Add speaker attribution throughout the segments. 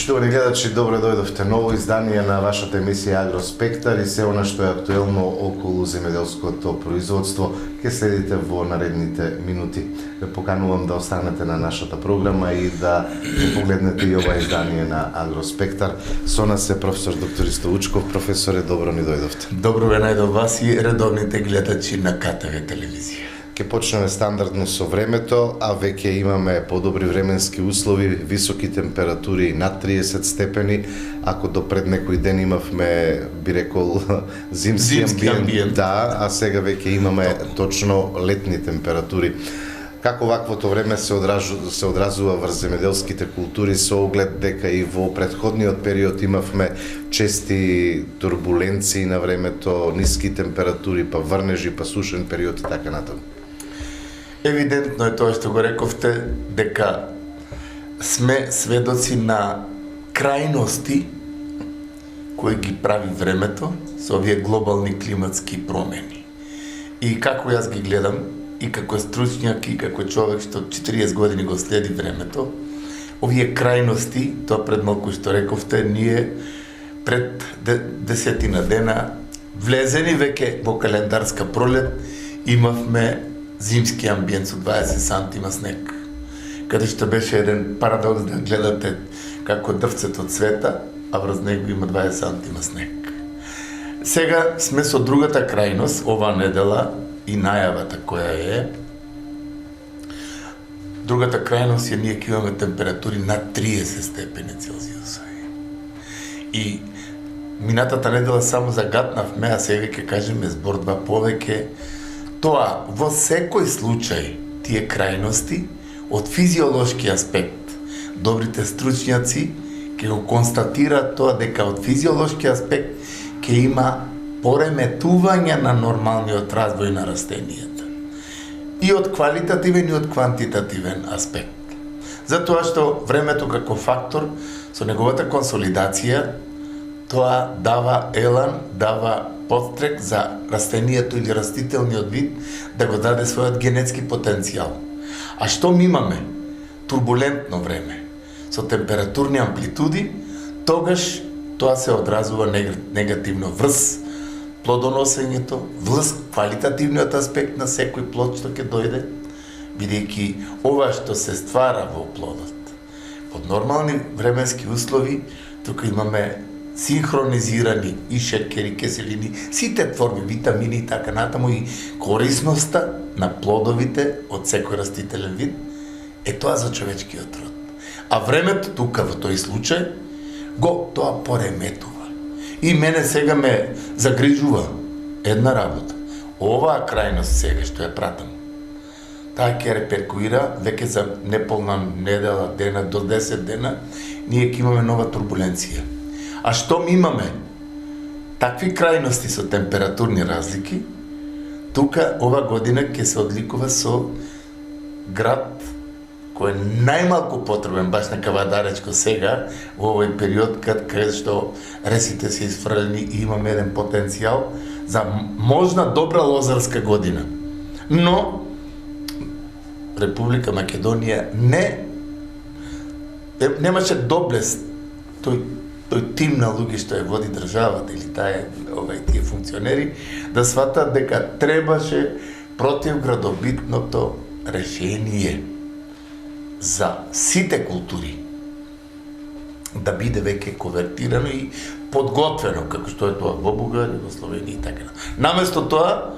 Speaker 1: Почитувани гледачи, добре дојдовте ново издание на вашата емисија Агроспектар и се она што е актуелно околу земјоделското производство ќе следите во наредните минути. Ве поканувам да останете на нашата програма и да погледнете и ова издание на Агроспектар. Со нас е професор доктор Исто Учков. Професоре, добро ни дојдовте.
Speaker 2: Добро ве најдов вас и редовните гледачи на КТВ телевизија.
Speaker 1: Ке почнеме стандардно со времето, а веќе имаме подобри временски услови, високи температури над 30 степени. Ако до пред некој ден имавме, би рекол, зимски амбиент, да, а сега веќе имаме точно летни температури. Како ваквото време се одразува врз земјоделските култури со оглед дека и во претходниот период имавме чести турбуленции на времето, ниски температури, па врнежи, па сушен период и така натаму?
Speaker 2: Евидентно е тоа што го рековте, дека сме сведоци на крајности кои ги прави времето со овие глобални климатски промени. И како јас ги гледам, и како стручњак, и како човек што 40 години го следи времето, овие крајности, тоа пред малку што рековте, ние пред десетина дена влезени веќе во календарска пролет, имавме зимски амбиент со 20 сантима снег, каде што беше еден парадокс да гледате како дрвцето цвета, а врз него има 20 сантима снег. Сега сме со другата крајност, ова недела, и најавата која е, другата крајност е ние ќе имаме температури над 30 степени Целзиусови. И минатата недела само загатнавме, а сега ќе кажеме збор два повеќе. Тоа, во секој случај, тие крајности, од физиолошки аспект, добрите стручњаци ќе го констатираат тоа дека од физиолошки аспект ќе има пореметување на нормалниот развој на растенијата. И од квалитативен и од квантитативен аспект. Затоа што времето како фактор, со неговата консолидација, тоа дава елан, дава подстрек за растението или растителниот вид да го даде својот генетски потенцијал. А што ми имаме? Турбулентно време, со температурни амплитуди, тогаш тоа се одразува негативно врз плодоносењето, врз квалитативниот аспект на секој плод што ќе дојде, бидејќи ова што се ствара во плодот. Под нормални временски услови, тука имаме синхронизирани и шекери, киселини, сите творби, витамини и така натаму, и корисноста на плодовите од секој растителен вид е тоа за човечкиот род. А времето тука во тој случај го тоа пореметува. И мене сега ме загрижува една работа. Оваа крајност сега што ја пратам, таа ќе реперкуира веќе за неполна недела, дена до 10 дена, ние ќе имаме нова турбуленција. А што ми имаме? Такви крајности со температурни разлики, тука ова година ќе се одликува со град кој е најмалку потребен, баш на Кавадаречко сега, во овој период, каде што ресите се изфрлени и имаме еден потенцијал за можна добра лозарска година. Но Република Македонија немаше доблест тој тим на луѓе што ја води државата или тие функционери да сватат дека требаше противградобитното решение за сите култури да биде веќе конвертирано и подготвено, како што е тоа во Бугарија, во Словенија и така. Наместо тоа,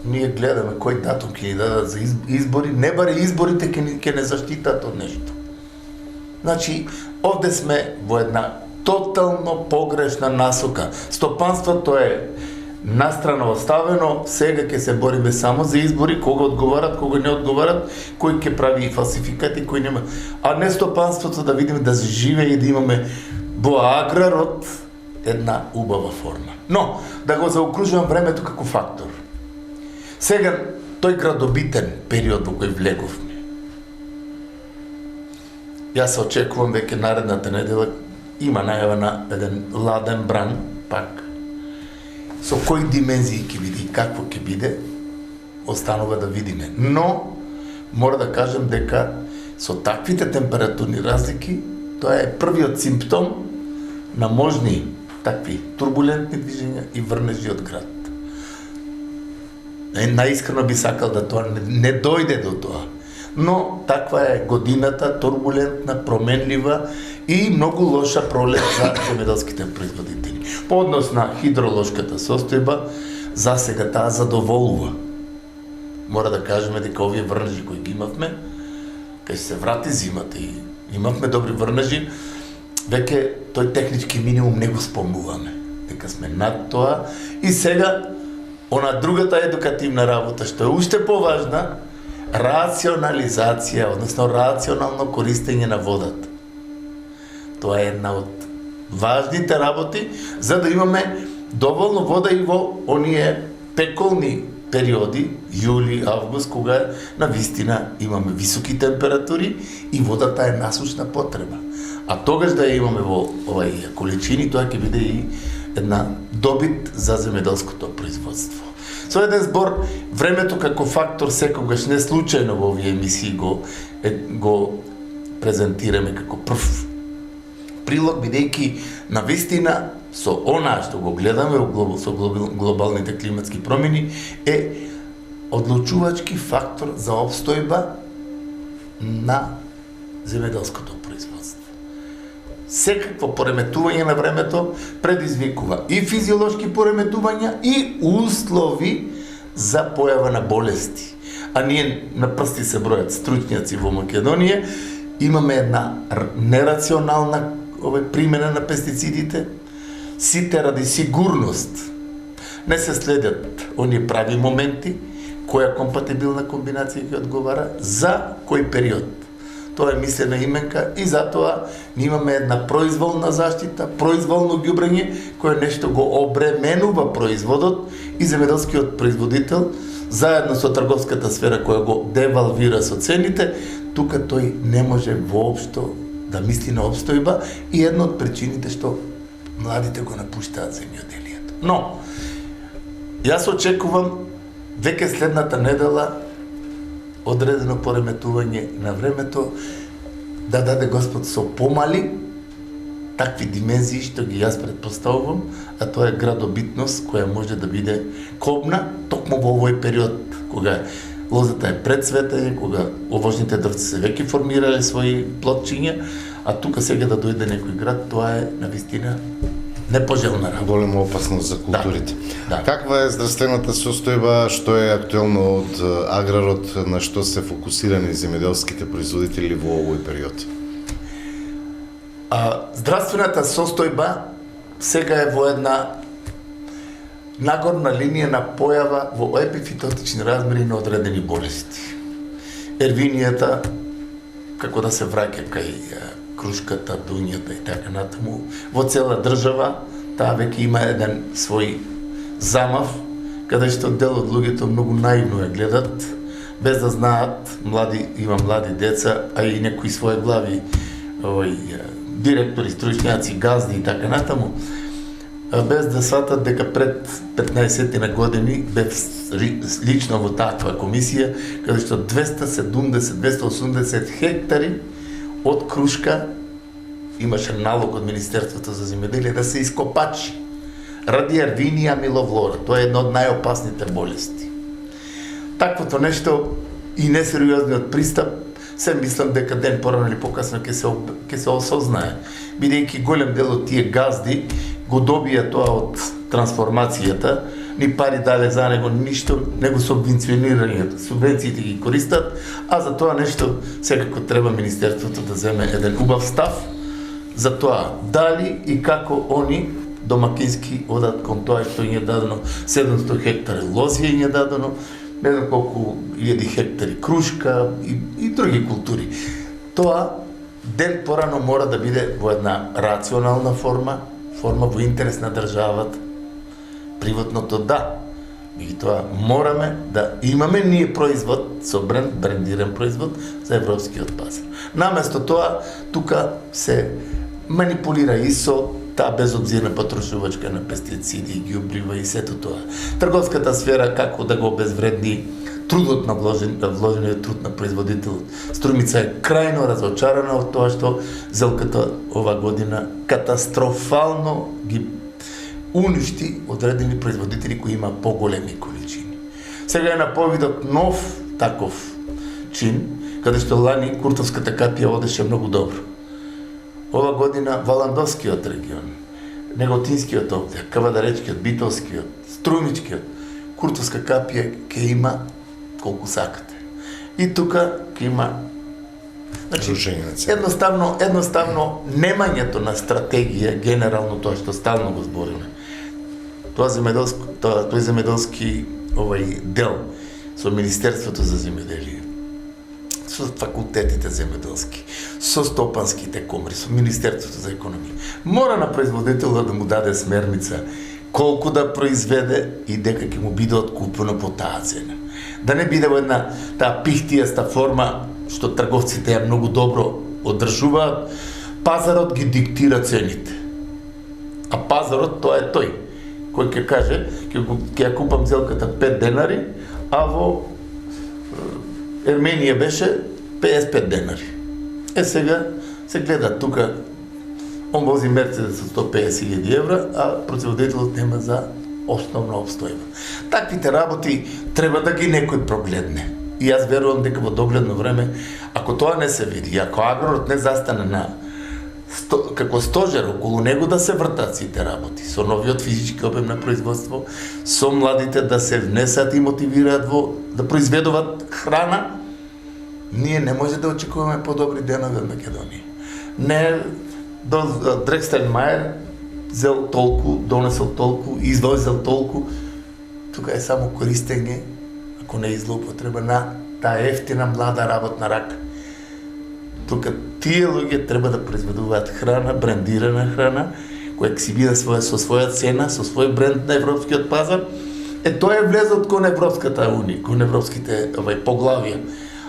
Speaker 2: ние гледаме кој датум ќе ни дадат за избори, не баре изборите ќе не заштитат од нешто. Значи, овде сме во една тотално погрешна насока. Стопанството е настрана оставено, сега ќе се бориме само за избори, кога одговарат, кога не одговарат, кој ќе прави и фалсификати, кој нема. А не стопанството да видиме да живее и да имаме во аграрот една убава форма. Но, да го заокружувам времето како фактор. Сега, тој градобитен период во кој влеговме, јас се очекувам веќе наредната недела има најава на еден ладен бран, пак. Со кои димензии ќе биде и какво ќе биде, останува да видиме. Но, мора да кажем дека со таквите температурни разлики, Тоа е првиот симптом на можни такви турбулентни движења и врнежи од град. Наискрено би сакал да тоа не дојде до тоа. Но таква е годината, турбулентна, променлива и многу лоша пролет за земјоделските производители. По однос на хидролошката состојба, за сега таа задоволува. Мора да кажеме дека овие врнежи кои ги имавме, кај се врати зимата и имавме добри врнежи, веќе тој технички минимум не го спомнуваме. Дека сме над тоа и сега она другата едукативна работа што е уште поважна, рационализација, односно рационално користење на водата. Тоа е една од важните работи за да имаме доволно вода и во оние пеколни периоди, јули, август, кога на вистина имаме високи температури и водата е насущна потреба. А тогаш да ја имаме во овај количини, тоа ќе биде и една добит за земјоделското производство. Со еден збор, времето како фактор секогаш не случајно во овие емисии го презентираме како прв прилог, бидејќи на вистина со онаа што го гледаме со глобалните климатски промени е одлучувачки фактор за обстојба на земјоделското производство. Секакво пореметување на времето предизвикува и физиолошки пореметувања и услови за појава на болести. А ние на прсти се бројат стручњаци во Македонија, имаме една нерационална примена на пестицидите, сите ради сигурност не се следят оние прави моменти, која компатибилна комбинација ќе одговара за кој период. Тоа е мислена именка и затоа ние имаме една произволна заштита, произволно ѓубрење, кое нешто го обременува производот и земјоделскиот производител, заедно со трговската сфера која го девалвира со цените, тука тој не може воопшто да мисли на обстојба и една од причините што младите го напуштаат земјоделието. Но, јас очекувам веќе следната недела одредено пореметување на времето да даде Господ со помали такви димензии што ги јас предпоставувам, а тоа е градобитност која може да биде кобна токму во овој период кога лозата е пред цветење, кога овошните дрвци се веќе формирале своји плодчиња, а тука сега да дојде некој град, тоа е навистина непожелна работа.
Speaker 1: Голема опасност за културите.
Speaker 2: Да.
Speaker 1: Каква е здравствената состојба, што е актуелно од аграрот, на што се фокусирани земјоделските производители во овој период?
Speaker 2: Здравствената состојба сега е во една нагорна линија на појава во епифитотични размери на одредени болести. Ервинијата, како да се враќа кај крушката, дуњата и така натаму, во цела држава, таа веќе има еден свој замав, каде што дел од луѓето многу наивно ја гледат, без да знаат, има млади деца, а и некои своји глави, директори, стручњаци, газди и така натаму, без да сватат дека пред 15 на години бев лично во таква комисија, каде што 270-280 хектари од крушка имаше налог од Министерството за земјоделие да се ископачи ради ервинија миловлора. Тоа е една од најопасните болести. Таквото нешто и несериозниот пристап, се мислам дека ден порано или покасно ќе се осознае, бидејќи голем дел од тие газди го добија тоа од трансформацијата, ни пари дале за него, ништо не го субвенционирање, субвенциите ги користат, а за тоа нешто секако треба Министерството да земе еден убав став за тоа дали и како они домакински одат кон тоа што им е дадено 700 хектари лозија им е дадено, не знам колку илјади хектари крушка и други култури. Тоа ден порано мора да биде во една рационална форма во интерес на државата. Приватното да. И тоа мораме да имаме ние производ со брендиран производ за европскиот пазар. Наместо тоа, тука се манипулира и со таа безобзирна потрошувачка на пестициди, ѓубрива и сето тоа. Трговската сфера како да го обезвредни трудот на вложениот труд на производителот. Струмица е крајно разочарана од тоа што зелката ова година катастрофално ги уништи одредени производители кои има поголеми количини. Сега е на повидок нов таков чин, каде што лани куртовската капија одеше многу добро. Ова година Валандовскиот регион, Неготинскиот овде, Кавадаречкиот, Битолскиот, Струмичкиот, куртовска капија ќе има колку сакате. И тука ќе има едноставно немањето на стратегија, генерално тоа што стално го збориме. Тој земјоделски дел со Министерството за земјоделие, со факултетите земјоделски, со стопанските комори, со Министерството за економија. Мора на производителот да му даде смерница колку да произведе и дека ќе му биде откупено по таа цена. Да не биде во една таа пихтијаста форма што трговците ја многу добро одржуваат, пазарот ги диктира цените. А пазарот тоа е тој кој ќе каже ќе ја купам зелката 5 денари, а во Ерменија беше 55 денари. Сега се гледа тука, он вози Мерцедес со 150.000 евра, а производителот нема за основна обстојба. Таквите работи треба да ги некој прогледне. И јас верувам дека во догледно време, ако тоа не се види, ако аграрот не застане како стожер околу него да се вртат сите работи, со новиот физички обем на производство, со младите да се внесат и мотивираат да произведуваат храна, ние не може да очекуваме подобри денови од Македонија. Не Дрекстен Мајер зел толку, донесел толку, извозел толку. Тука е само користење, ако не е злоупотреба на таа ефтина млада работна рака. Тука тие луѓе треба да произведуваат храна, брендирана храна, која ќе си биде со своја цена, со свој бренд на европскиот пазар. Тоа е влезот кон Европската унија, кон европските поглавија,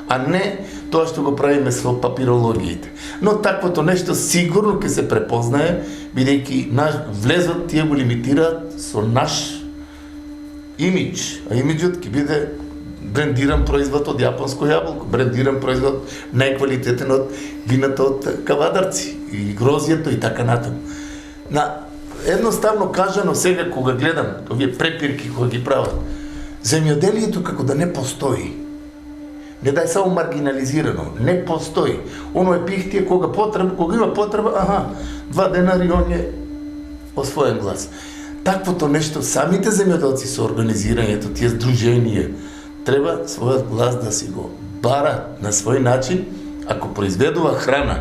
Speaker 2: а не тоа што го правиме со папирологиите. Но таквото нешто сигурно ќе се препознае, бидејќи влезот тие го лимитираат со наш имидж, а имиджот ќе биде брендиран производ од јапонско јаболко, брендиран производ најквалитетен од вината од Кавадарци и грозјето и така натаму. Едноставно кажано сега кога гледам овие препирки кои ги прават, земјоделието како да не постои. Не да е само маргинализирано, не постои. Оно е пихтие кога има потреба, 2 денари он е освоен глас. Таквото нешто самите земјоделци со организирањето, тие здруженија, треба својот глас да си го барат на свој начин, ако произведува храна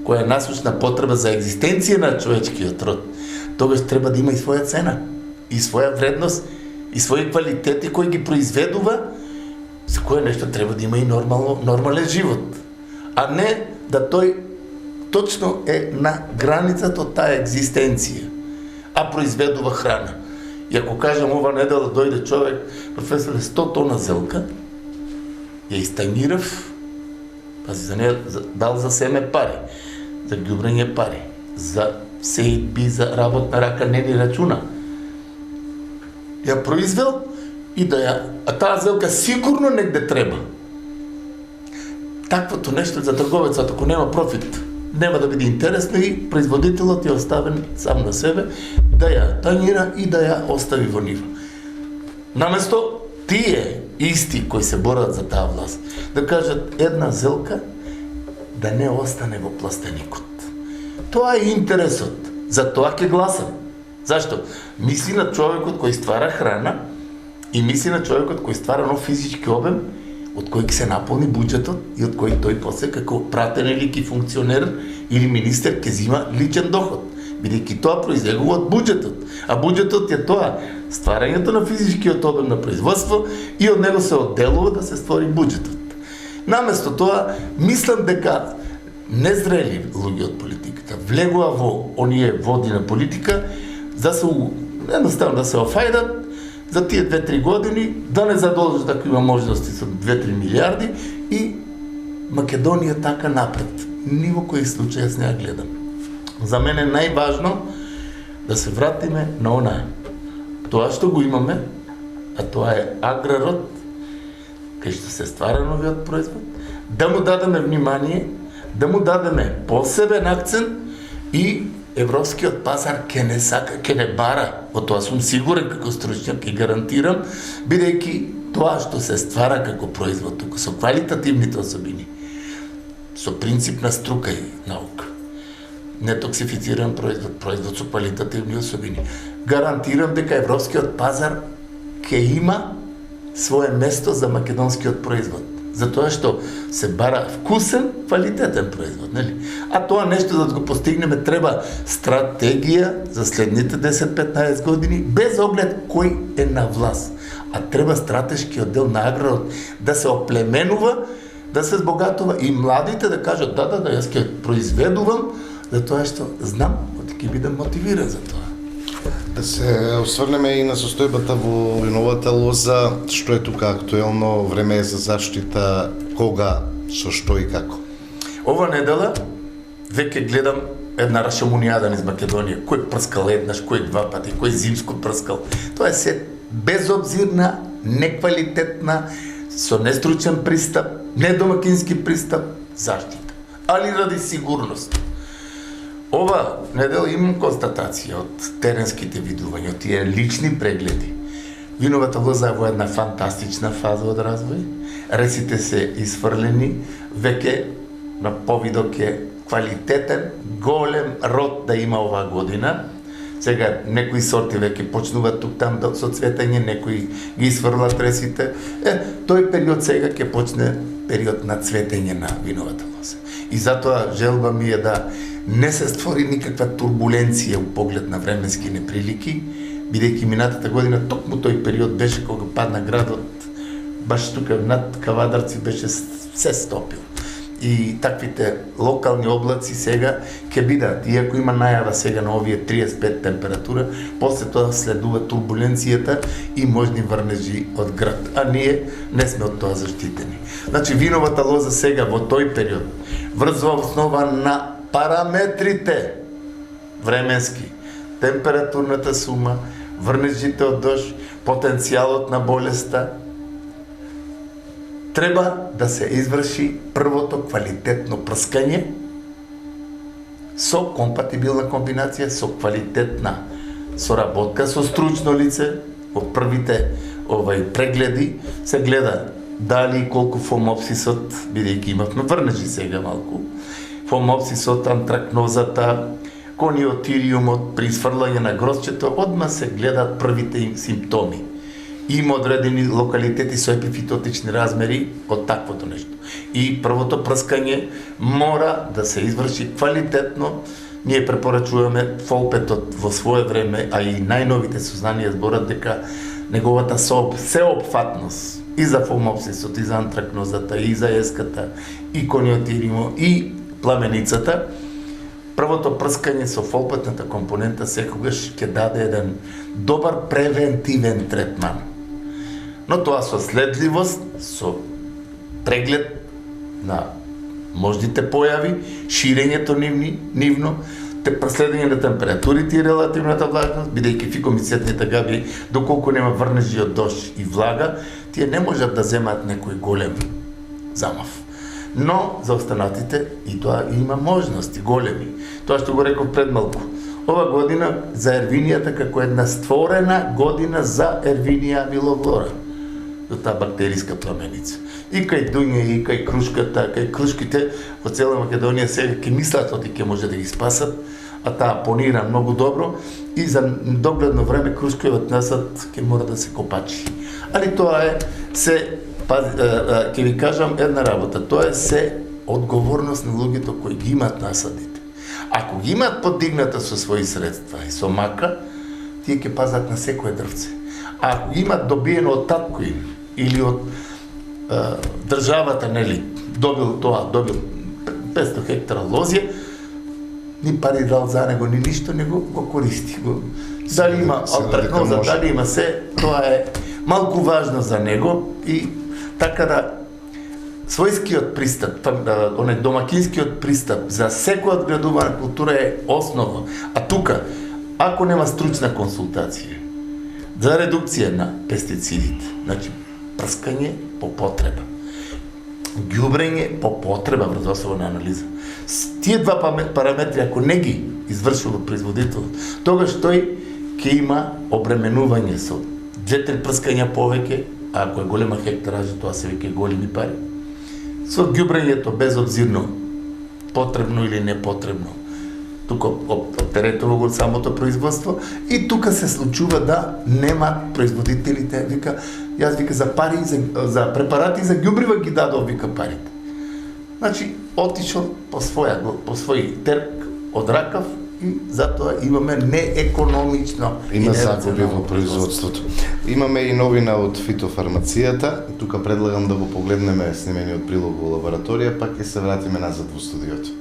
Speaker 2: која е насущна потреба за екзистенција на човечкиот род, тогаш треба да има и своја цена, и своја вредност, и своји квалитети кои ги произведува, за кое нешто треба да има и нормален живот, а не да тој точно е на границата од таа екзистенција, а произведува храна. И ако кажам ова недела дојде човек, професоре, 100 тона зелка, ја истајнирав, пази за неја дал за семе пари, за ѓубрење пари, за сеидби, за работна рака не ни рачуна. Ја произвел и а таа зелка сигурно негде треба. Таквото нешто за трговецот, ако нема профит, нема да биде интересно и производителот е оставен сам на себе да ја тањира и да ја остави во нива. Наместо тие исти кои се борат за таа власт, да кажат една зелка да не остане во пластеникот. Тоа е интересот, за тоа ќе гласам. Зашто? Мисли на човекот кој ствара храна и мисли на човекот кој ствара нов физички обем, од кој ќе се наполни буџетот и од кој тој после како пратен или функционер или министер ќе зима личен доход, бидејќи тоа произлегува од буџетот. А буџетот е тоа, стварањето на физичкиот обем на производство и од него се одделува да се створи буџетот. Наместо тоа, мислам дека незрели луѓе од политиката влегува во оние води на политика едноставно да се офајдат за тие 2-3 години, да не задолжат ако има можности со 2-3 милиарди и Македонија така напред. Ни во кој случај јас не ја гледам. За мене е најважно да се вратиме на тоа што го имаме, а тоа е аграрот, кај што се ствара новиот производ, да му дадеме внимание, да му дадеме посебен акцент и европскиот пазар ке не сака, ке не бара, во тоа сум сигурен како стручњак и гарантирам, бидејќи тоа што се ствара како производ тука со квалитативните особини, со принцип на струка и наука, нетоксифициран производ, производ со квалитативни особини, гарантирам дека европскиот пазар ке има свое место за македонскиот производ. Затоа што се бара вкусен, квалитетен производ, нели? А тоа нешто да го постигнеме треба стратегија за следните 10-15 години, без оглед кој е на власт. А треба стратешки оддел на аграрот да се оплеменува, да се збогатува и младите да кажат да, јас ќе произведувам, затоа што знам, ќе бидам мотивиран за тоа.
Speaker 1: Да се осврнеме и на состојбата во виновата лоза, што е тука актуелно, време е за заштита, кога, со што и како?
Speaker 2: Ова недела веќе гледам една рашомунијада низ Македонија, кој прскал еднаш, кој два пати, кој зимско прскал. Тоа е се безобзирна, неквалитетна, со нестручен пристап, недомакински пристап, заштита. Али ради сигурност. Ова недела имам констатација од теренските видувања, од тие лични прегледи. Виновата лоза е во една фантастична фаза од развој, ресите се изфрлени, веќе на повидок е квалитетен, голем род да има оваа година. Сега некои сорти веќе почнуваат тук-там со цветење, некои ги изфрлат ресите. Тој период сега ќе почне период на цветење на виновата лоза. И затоа желба ми е да не се створи никаква турбуленција у поглед на временски неприлики, бидејќи минатата година токму тој период беше кога падна градот, баш тука над Кавадарци беше се стопил. И таквите локални облаци сега ќе бидат, иако има најава сега на овие 35 температура, после тоа следува турбуленцијата и можни врнежи од град, а ние не сме од тоа заштитени. Значи виновата лоза сега во тој период врзва основа на параметрите временски, температурната сума, врнежите од дожд, потенцијалот на болеста, треба да се изврши првото квалитетно прскање со компатибилна комбинација, со квалитетна соработка со стручно лице. Во првите прегледи се гледа дали и колку фомопсисот, бидејќи имавме врнежи сега малку, фомопсисот, антракнозата, кониотириумот при изфрлање на грозчето, одма се гледаат првите им симптоми. Има одредени локалитети со епифитотични размери од таквото нешто. И првото прскање мора да се изврши квалитетно. Ние препорачуваме фолпетот во свое време, а и најновите сознанија зборат дека неговата сеопфатност и за фомопсисот, и за антракнозата, и за еската, и кониотириумот, и пламеницата, првото прскање со фолпетната компонента секогаш ќе даде еден добар превентивен третман. Но тоа со следливост, со преглед на можните појави, ширењето нивно, преследење на температурите и релативната влажност, бидејќи фикомицетните габи, доколку нема врнежи од дожд и влага, тие не можат да земаат некој голем замав. Но за останатите и тоа има можности големи. Тоа што го реков пред малку. Ова година за ервинијата како една створена година за ервинија милофлора. До таа бактериска пламеница. И кај дуње, и кај крушката, кај крушките во цела Македонија сега ќе мислат оти ќе може да ги спасат, а таа понира многу добро и за догледно време крушкиот насад ќе мора да се копачи. Али тоа е се ќе ви кажам една работа, тоа е се одговорност на луѓето кои ги имаат насадите. Ако ги имаат подигната со своји средства и со мака, тие ќе пазат на секое дрвце. А ако ги имаат добиено од татко им или од државата, нели, добил 500 хектара лозје, ни пари дал за него, ни ништо, него го користи. Дали има алтерноза, дали има се, тоа е малку важно за него и така да својскиот пристап, оној домакинскиот пристап за секоја одгледувана култура е основа. А тука, ако нема стручна консултација за редукција на пестицидите, значи прскање, по потреба. Ѓубрење по потреба врз особена анализа. Тие два параметри, ако не ги извршува производителот, тогаш тој ќе има обременување со 2-3 прскања повеќе, а ако е голема хектаража, тоа се веќе големи пари. Со ѓубрењето безобзирно потребно или непотребно, тука оптеретува го самото производство и тука се случува да нема производителите, вика, јас вика за пари, за препарати за ѓубрива ги дадов, вика, парите. Значи, отишол по свој терк од ракав и затоа имаме неекономично.
Speaker 1: Има загуби во производството. Имаме и новина од фитофармацијата. Тука предлагам да го погледнеме снимениот прилог во лабораторија, па ќе се вратиме назад во студиото.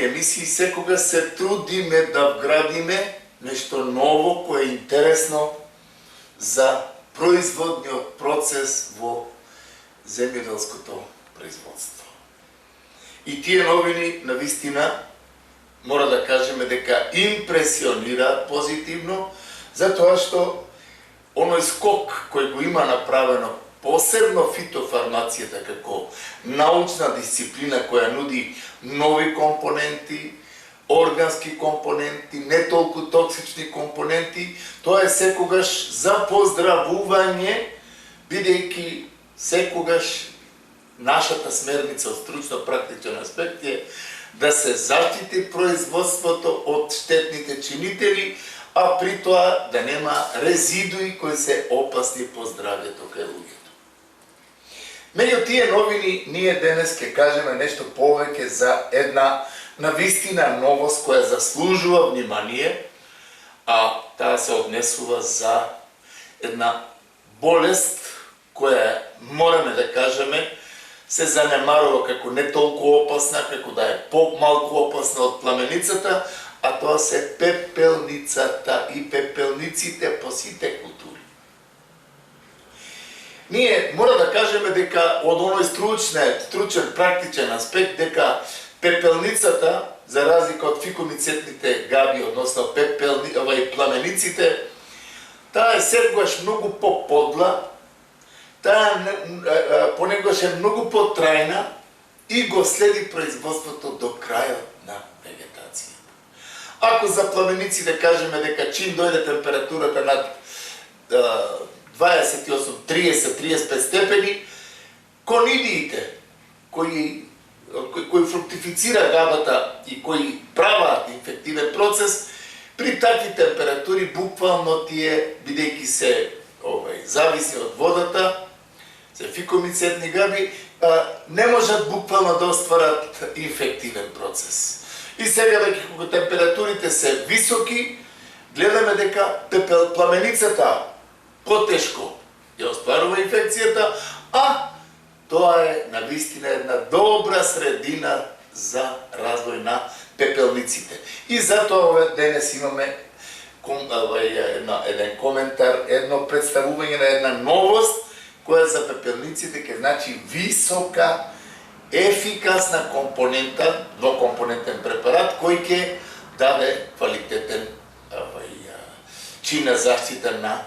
Speaker 2: Емисии секогаш се трудиме да вградиме нешто ново кое е интересно за производниот процес во земјоделското производство. И тие новини навистина мора да кажеме дека импресионираат позитивно, затоа што оној скок кој го има направено посебно фитофармацијата како научна дисциплина која нуди нови компоненти, органски компоненти, не толку токсични компоненти, тоа е секогаш за поздравување, бидејќи секогаш нашата смерница од стручно-практичен аспект е да се заштити производството од штетните чинители, а при тоа да нема резидуи кои се опасни по здравјето кај луѓето. Меѓу тие новини, ние денес ќе кажеме нешто повеќе за една навистина новост која заслужува внимание, а таа се однесува за една болест која мораме да кажеме се занемарува како не толку опасна, како да е по-малку опасна од пламеницата, а тоа се пепелницата и пепелниците по сите култури. Ние мора да кажеме дека од оној стручен, практичен аспект, дека пепелницата, за разлика од фикомицетните габи, односно пламениците, таа е секогаш многу по-подла, таа понекогаш е многу по-трајна и го следи производството до крајот на вегетацијата. Ако за пламениците кажеме дека чим дојде температурата над 28, 30, 35 степени, конидиите кои фруктифицира габата и кои праваат инфективен процес, при такви температури буквално тие, бидејќи се зависи од водата, се фикомицетни габи, не можат буквално да остварат инфективен процес. И сега веќе кога температурите се високи, гледаме дека пламеницата потешко ја остварува инфекцијата, а тоа е навистина една добра средина за развој на пепелниците. И затоа денес имаме еден коментар, едно представување на една новост, која за пепелниците ќе значи висока, ефикасна компонента, двокомпонентен препарат, кој ќе даде квалитетен чин на заштита на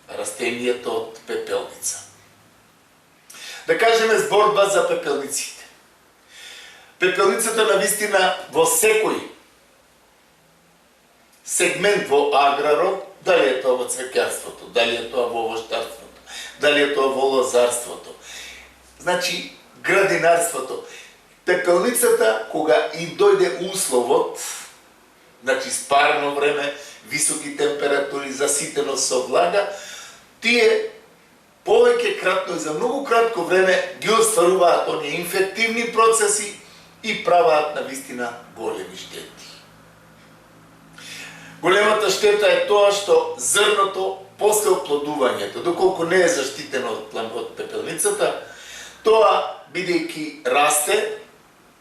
Speaker 2: растенијето од пепелница. Да кажеме зборба за пепелниците. Пепелницата навистина во секој сегмент во аграрот, дали е тоа во цвеќарството, дали е тоа во овоштарството, дали е тоа во лозарството, значи градинарството. Пепелницата, кога им дојде условот, значи спарно време, високи температури, заситеност со влага, тие повеќе кратно и за многу кратко време ги остваруваат оние инфективни процеси и праваат навистина големи штети. Големата штета е тоа што зрното после оплодувањето, доколку не е заштитено од пепелницата, тоа бидејќи расте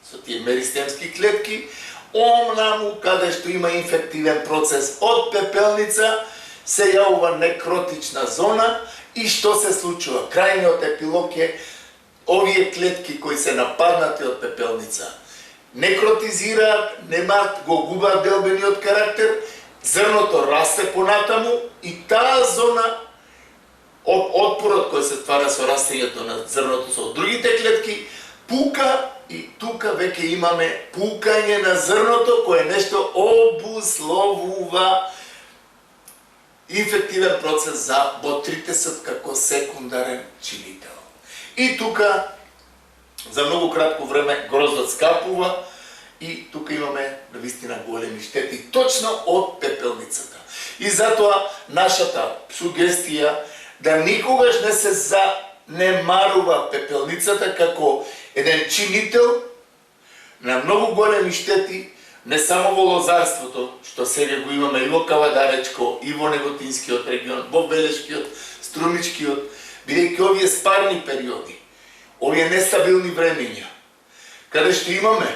Speaker 2: со тие меристемски клетки, Омнаму каде што има инфективен процес од пепелница, се јавува некротична зона и што се случува? Крајниот епилог е овие клетки кои се нападнати од пепелница некротизираат, немаат, го губаат делбениот карактер, зрното расте понатаму и таа зона отпорот кој се ствара со растењето на зрното со другите клетки пука и тука веќе имаме пукање на зрното кое нешто обусловува инфективен процес за ботритесот како секундарен чинител. И тука за многу кратко време гроздот скапува и тука имаме навистина големи штети точно од пепелницата. И затоа нашата сугестија да никогаш не се занемарува пепелницата како еден чинител на многу големи штети, не само во лозарството, што сега го имаме и во Кавадаречко, и во Неготинскиот регион, во Белешкиот, Струмичкиот, бидејќи овие спарни периоди, овие нестабилни времења, каде што имаме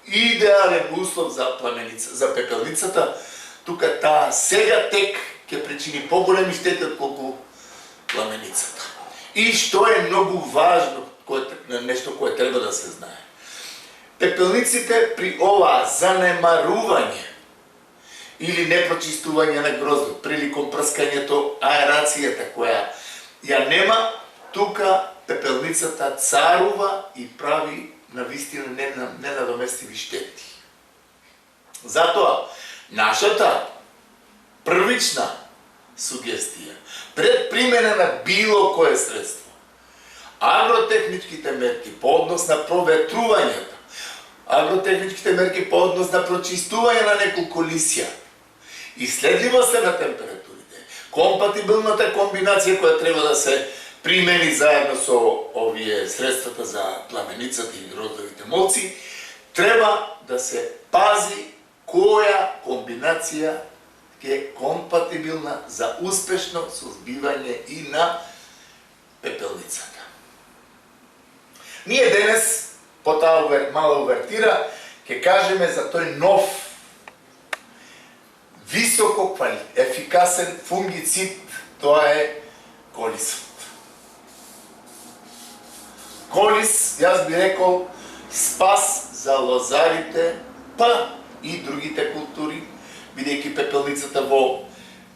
Speaker 2: идеален услов за пламеница, за пепелницата, тука таа сега тек ќе причини поголеми штети отколку пламеницата. И што е многу важно, нешто кое треба да се знае. Пепелниците при ова занемарување или непрочистување на гроздот, приликом прскањето, аерацијата која ја нема, тука пепелницата царува и прави навистина ненадоместиви штети. Затоа, нашата првична сугестија, пред примена на било кое средство, агротехничките мерки по однос на проветрувањето, агротехничките мерки по однос на прочистување на неколку лисја, иследливоста на температурите, компатибилната комбинација која треба да се примени заедно со овие средствата за пламеницата и гроздовите молци, треба да се пази која комбинација е компатибилна за успешно сузбивање и на пепелницата. Ние денес, по таа мала увертира, ќе кажеме за тој нов, високо ефикасен фунгицид, тоа е колисот. Колис, јас би рекол, спас за лозарите, па и другите култури, бидејќи пепелницата во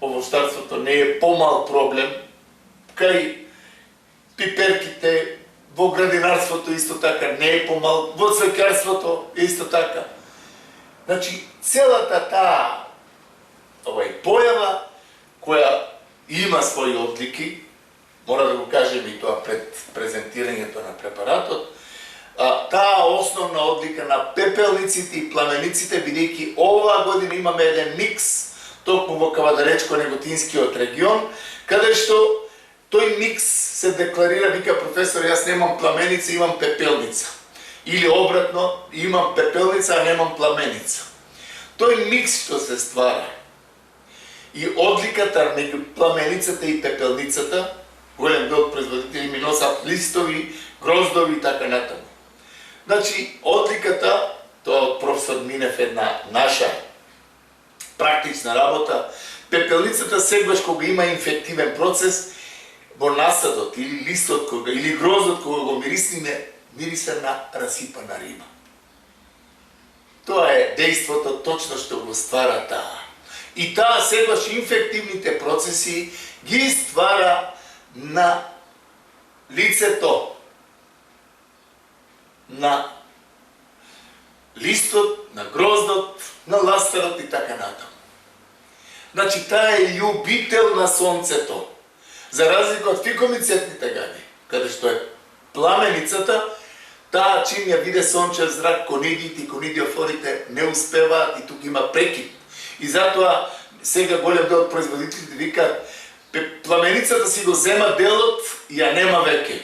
Speaker 2: овощарството не е помал проблем, кај пиперките, во градинарството исто така не е помал, во цвеќарството исто така. Значи, целата таа појава, која има своји одлики, мора да го кажем и тоа пред презентирањето на препаратот, таа основна одлика на пепелниците и пламениците, бидејќи оваа година имаме еден микс, токму во Кавадаречко-Неготинскиот регион, каде што тој микс се декларира, вика професор, јас немам пламеница, имам пепелница. Или обратно, имам пепелница, а немам пламеница. Тој микс што се ствара и одликата меѓу пламеницата и пепелницата, голем дел производители ми носат листови, гроздови и така натаму. Значи, одликата, тоа од професор Минев една наша практична работа, пепелницата сегаш кога има инфективен процес, во насадот или листот кога, или гроздот кога го мирисниме, мириса на расипана риба. Тоа е дејството точно што го ствара таа. И таа сегаш инфективните процеси ги ствара на лицето, на листот, на гроздот, на ластарот и така натаму. Значи, таа е љубител на сонцето. За разлика од фикомицетните гади, каде што е пламеницата, таа чим ја виде сончев зрак, конидиите и конидиофорите не успеваат и тук има прекид. И затоа сега голем дел од производителите викаат, пламеницата си го зема делот и ја нема веќе.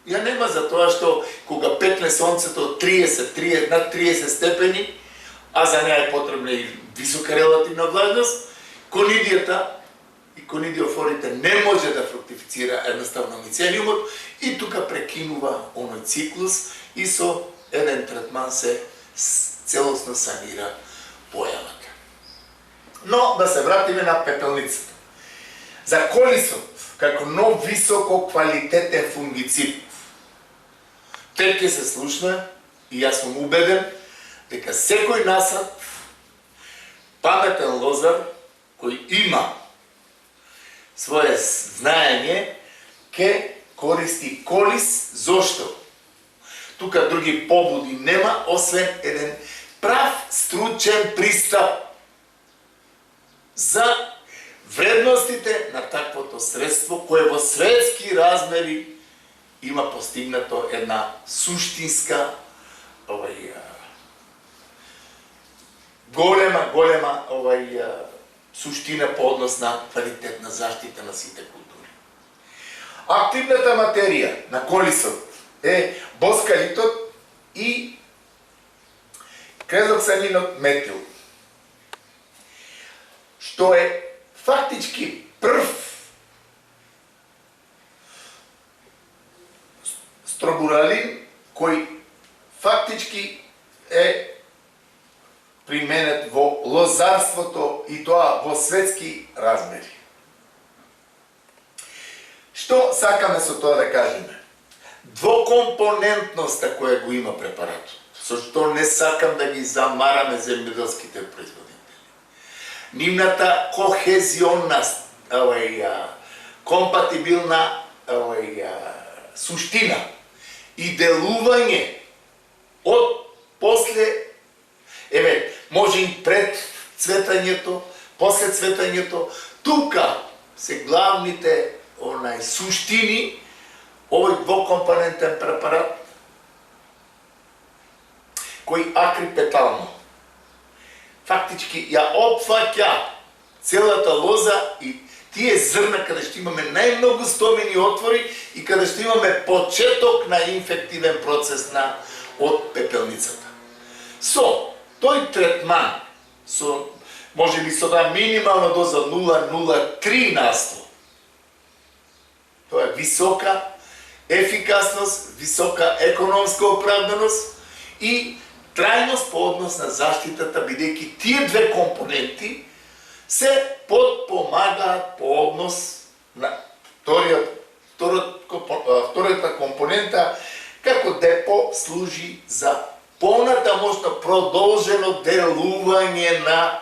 Speaker 2: Ја нема затоа што кога пекне сонцето над 30 степени, а за неа е потребна и висока релативна влажност, конидијата и конидиофорите не може да фруктифицира едноставно мицелиумот и тука прекинува оној циклус и со еден третман се целосно санира појавата. Но да се вратиме на пепелницата. За колисот, како нов високо квалитетен фунгицид, тек ќе се слушна и јас сум убеден дека секој насад паметен лозар кој има свое знаење ќе користи колис. Зошто? Тука други побуди нема, освен еден прав стручен пристап за вредностите на таквото средство, кое во светски размери има постигнато една суштинска голема суштина по однос на квалитет на заштита на сите култури. Активната материја на колисот е боскалитот и крезоксанинот метил, што е фактички прв стробуралин кој фактички е применет во лозарството и тоа во светски размери. Што сакаме со тоа да кажеме? Двокомпонентноста која го има препаратот, со што не сакам да ги замараме земјоделските производители. Нивната кохезионна, компатибилна суштина и делување од после, може и пред цветањето, после цветањето, тука се главните суштини. Овој двокомпонентен препарат кој акрипетално фактички ја опфаќа целата лоза и тие зрна каде што имаме најмногу стомени отвори и каде што имаме почеток на инфективен процес од пепелницата. Со тој третман, може би со минимална доза 0,03 на 100, тоа е висока ефикасност, висока економска оправданост и трајност по однос на заштитата, бидејќи тие две компоненти се подпомагаат по однос на втората компонента, како депо служи за понатамошно продолжено делување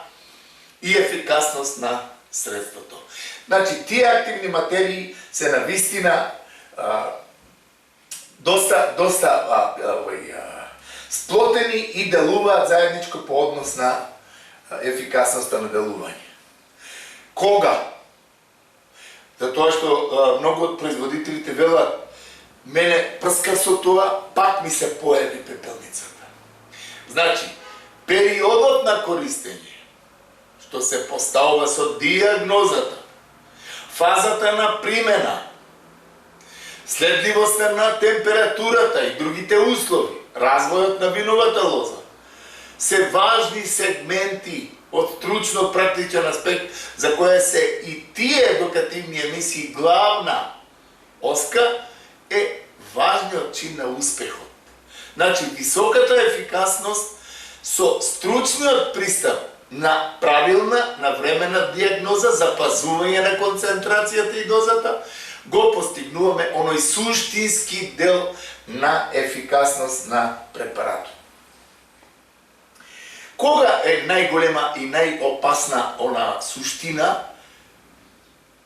Speaker 2: и ефикасност на средството. Значи, тие активни материи се навистина доста сплотени и делуваат заедничко по однос на ефикасноста на делување. Кога? Затоа што многу од производителите велат, мене прска со тоа, пак ми се појави пепелницата. Значи, периодот на користење, што се поставува со диагнозата, фазата на примена, следливоста на температурата и другите услови, развојот на виновата лоза, се важни сегменти од стручно-практичен аспект, за која се и тие едукативни емисии главна оска е важниот чин на успехот. Значи, високата ефикасност со стручниот пристап на правилна, навременна диагноза, запазување на концентрацијата и дозата, го постигнуваме оној суштински дел на ефикасност на препаратот. Кога е најголема и најопасна она суштина?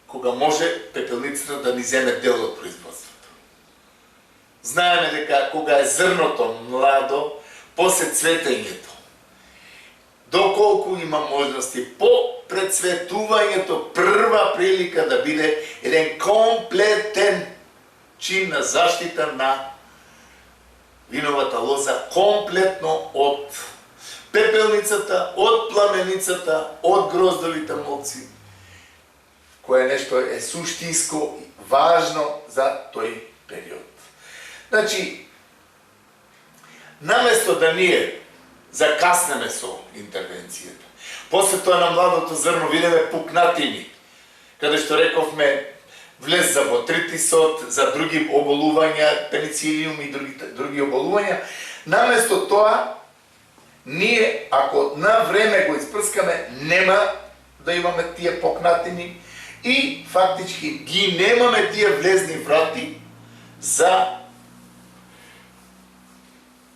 Speaker 2: Кога може пепелницата да ни земе дел од производството. Знаеме дека кога е зрното младо, после цветењето, доколку има можности по прецветувањето, прва прилика да биде еден комплетен чин на заштита на виновата лоза, комплетно од пепелницата, од пламеницата, од гроздовите молци, кое нешто е суштинско и важно за тој период. Значи, наместо да ние закаснеме со интервенцијата, после тоа на младото зрно видиме пукнатини, каде што рековме влез за ботритисот, за други оболувања, пеницилиум и други оболувања, наместо тоа ние, ако на време го испрскаме, нема да имаме тие покнатини и фактички ги немаме тие влезни врати за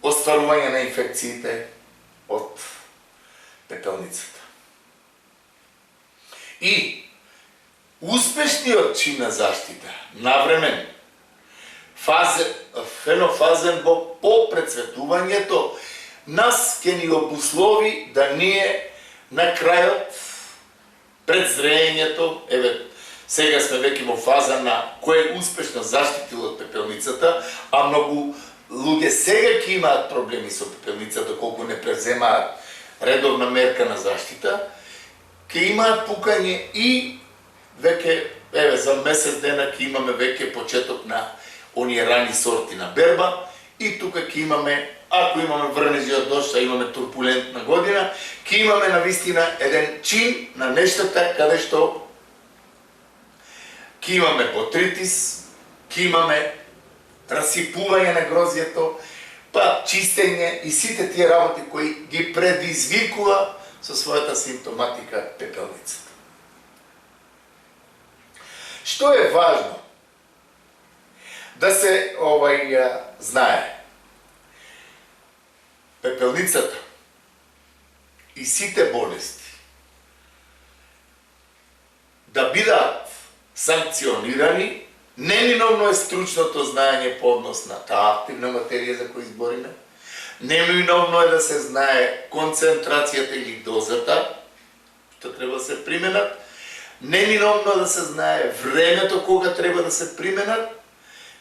Speaker 2: остварување на инфекциите од пепелницата. И успешниот чин на заштита, навремен, фенофазен по прецветувањето, нас ќе ни обуслови да ние на крајот, пред зреењето, сега сме веќе во фаза на кој е успешно заштитил од пепелницата, а многу луѓе сега ќе имаат проблеми со пепелницата, колку не преземаат редовна мерка на заштита, ќе имаат пукање и веќе, за месец дена ќе имаме веќе почеток на оние рани сорти на берба и тука ќе имаме, ако имаме врнежи од дожд, а имаме турбулентна година, ќе имаме навистина еден чин на нештата каде што ќе имаме ботритис, ќе имаме расипување на грозјето, па чистење и сите тие работи кои ги предизвикува со својата симптоматика пепелницата. Што е важно да се знае? Пепелницата и сите болести да бидат санкционирани, неминовно е стручното знаење по однос на таа активна материја за која избориме, неминовно е да се знае концентрацијата или дозата, што треба да се применат, неминовно е да се знае времето кога треба да се применат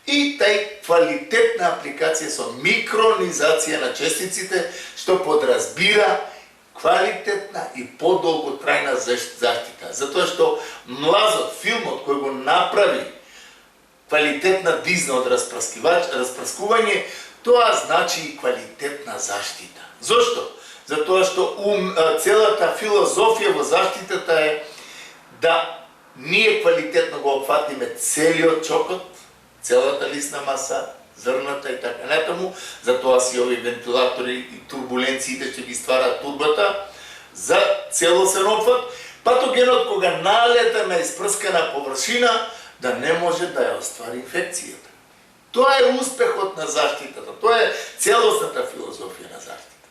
Speaker 2: и тај квалитетна апликација со микронизација на честиците, што подразбира квалитетна и подолготрајна заштита. Затоа што млазот, филмот кој го направи квалитетна дизна од распраскување, тоа значи и квалитетна заштита. Зошто? Затоа што целата филозофија во заштитата е да ние квалитетно го опфатиме целиот чокот, целата лисна маса, зрната и така натаму, затоа си овие вентилатори и турбуленциите ќе ги стварат турбата за целосен опфат, патогенот кога налета на испрскана површина да не може да ја оствари инфекцијата. Тоа е успехот на заштитата, тоа е целосната филозофија на заштитата.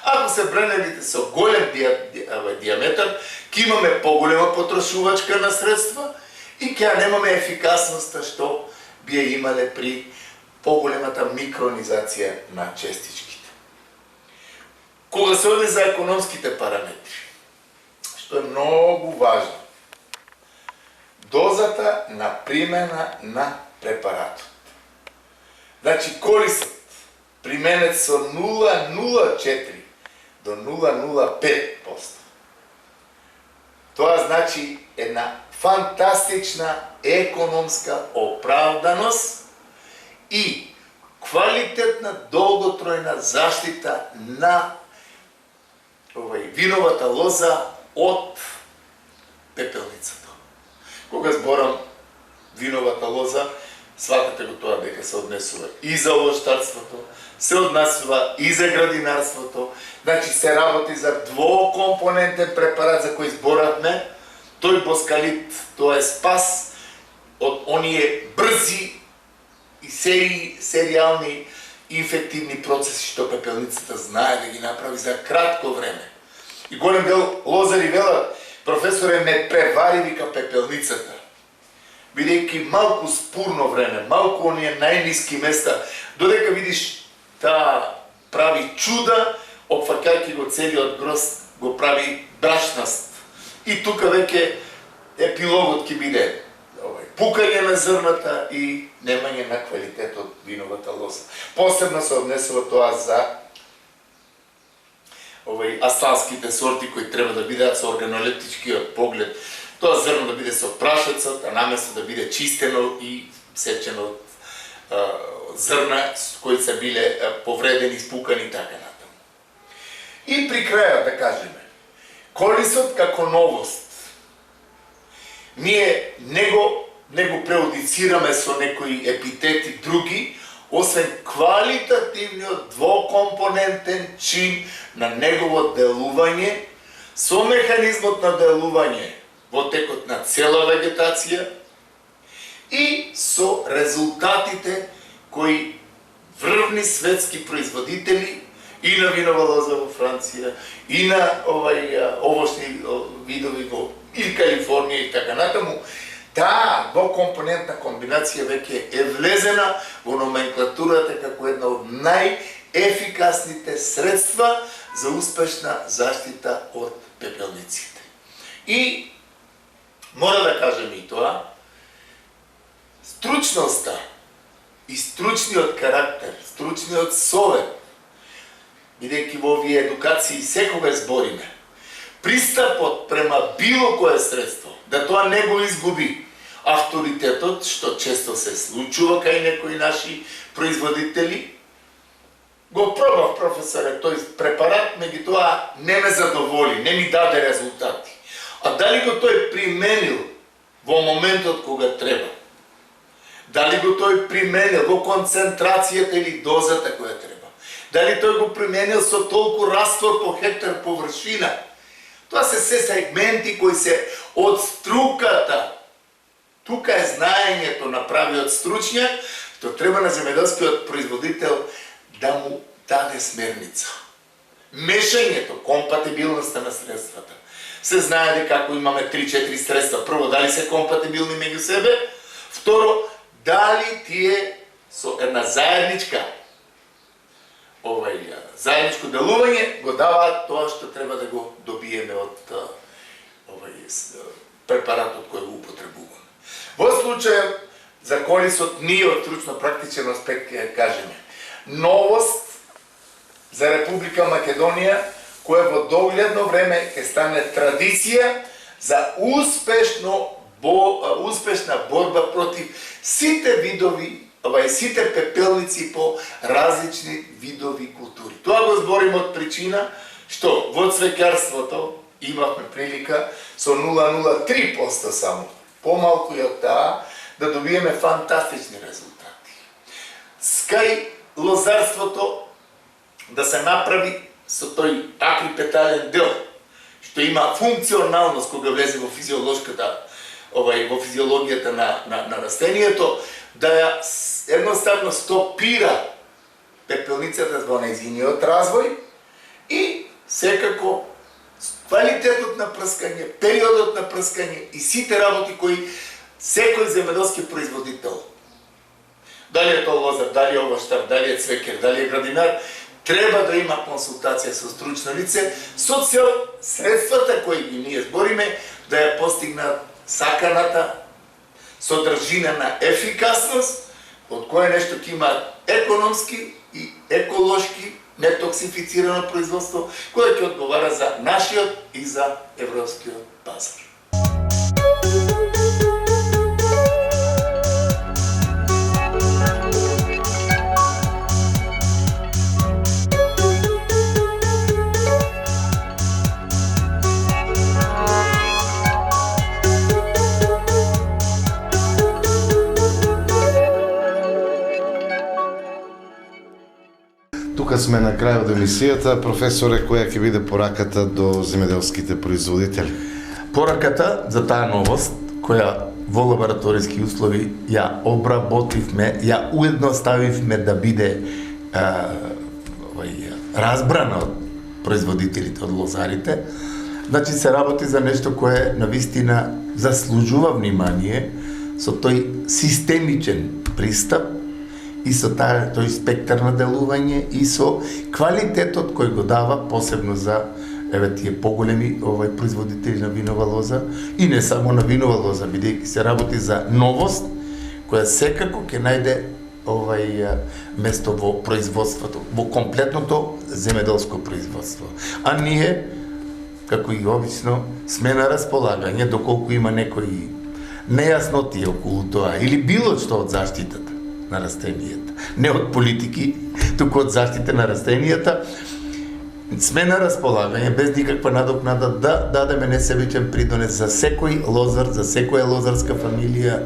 Speaker 2: Ако се бреневите со голем диаметар, ќе имаме поголема потрошувачка на средства и ќе немаме ефикасноста што би ја имале при поголемата микронизација на честичките. Кога се оди за економските параметри, што е многу важно, дозата на примена на препаратот. Значи, корисот применет со 0,04 до 0,05%. Тоа значи една фантастична економска оправданост и квалитетна долготројна заштита на виновата лоза од пепелницата. Кога зборам виновата лоза, сватате го тоа дека се однесува и за овоштарството, се однесува и за градинарството, значи се работи за двокомпонентен препарат за кој зборавме, тој боскалит, тоа е спас од оние брзи и серијални инфективни процеси што пепелницата знае да ги направи за кратко време. И голем дел лозари велат, професоре, ме превари, вика, пепелницата. Бидејќи малку спурно време, малку оние најниски места, додека видиш таа прави чуда, опфаќајќи го целиот грозд, го прави брашнаст. И тука веќе епилогот ќе биде пукање на зрната и немање на квалитет од виновата лоза. Посебно се однесува тоа за асталските сорти кои треба да бидат со органолептичкиот поглед. Тоа зрно да биде со прашецот, а наместо да биде чистено и сечено од зрна кои се биле повредени, спукани и така натаму. И при крајот да кажеме, корисот како новост. Ние не го преодицираме со некои епитети други, освен квалитативниот двокомпонентен чин на негово делување, со механизмот на делување во текот на цела вегетација и со резултатите кои врвни светски производители и на винова лоза во Франција, и на овошни видови во и Калифорнија и така натаму, таа двокомпонентна комбинација веќе е влезена во номенклатурата како една од најефикасните средства за успешна заштита од пепелниците. И мора да кажем и тоа, стручноста и стручниот карактер, стручниот совет, бидејќи во овие едукации секогаш збориме, пристапот према било кое средство, да тоа не го изгуби авторитетот, што често се случува кај некои наши производители. Го пробав, професоре, тој препарат, меѓутоа не ме задоволи, не ми даде резултати. А дали го тој применил во моментот кога треба? Дали го тој применил во концентрацијата или дозата која треба? Дали тој го применил со толку раствор по хектар површина? Тоа се се сегменти кои се од струката. Тука е знаењето на правиот стручњак, што треба на земјоделскиот производител да му даде смерница. Мешањето, компатибилноста на средствата. Се знае дека ако имаме 3-4 средства, прво, дали се компатибилни меѓу себе, второ, дали тие со една заедничко делување го даваат тоа што треба да го добиеме од препаратот кој го употребуваме. Во случајот за колисот ние од стручно-практичен аспект ќе кажеме новост за Република Македонија, која во догледно време ќе стане традиција за успешна борба против сите видови, сите пепелници по различни видови култури. Тоа го зборим од причина што во цвеќарството имавме прилика со 0,03% само, помалку и од таа, да добиеме фантастични резултати. Скај лозарството да се направи со тој акрипетален дел, што има функционалност кога влезе во физиолошката, во физиологијата на растението, да едноставно стопира пепелницата во нејзиниот развој и секако квалитетот на прскање, периодот на прскање и сите работи кои секој земјоделски производител, дали е тоа лозар, дали е овоштар, дали е цвекер, дали е градинар, треба да има консултација со стручно лице со цел средствата кои ги ние збориме да ја постигнат саканата содржина на ефикасност, од кое нешто ќе има економски и еколошки нетоксифицирано производство, кое ќе одговара за нашиот и за европскиот пазар.
Speaker 1: Тука сме на крај од емисијата. Професоре, која ќе биде пораката до земјоделските производители?
Speaker 2: Пораката за таа новост, која во лабораториски услови ја обработивме, ја уедноставивме да биде разбрана од производителите, од лозарите, значи се работи за нешто кое навистина заслужува внимание со тој системичен пристап и со тој спектар на делување и со квалитетот кој го дава посебно за тие поголеми производители на винова лоза и не само на винова лоза, бидејќи се работи за новост која секако ќе најде место во производството, во комплетното земјоделско производство. А ние, како и обично, сме на располагање доколку има некои нејаснотии околу тоа или било што од заштитата на растенијата, не од политики, туку од заштита на растенијата. Сме на располагање без никаква надокнада да дадеме несебичен придонес за секој лозар, за секоја лозарска фамилија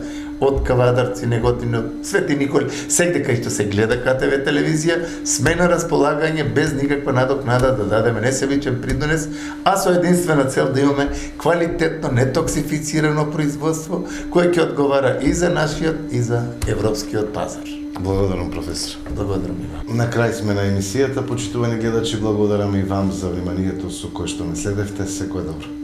Speaker 2: од Кавадарци, Неготино, Свети Николи, сегде кај што се гледа КТВ телевизија, сме на располагање без никаква надокнада да дадеме несебичен придонес, а со единствена цел да имаме квалитетно, нетоксифицирано производство кое ќе одговара и за нашиот и за европскиот пазар.
Speaker 1: Благодарам, професор.
Speaker 2: Благодарам и вам.
Speaker 1: На крај сме на емисијата, почитувани гледачи, благодарам и вам за вниманието со кое што ме следевте. Секој добро.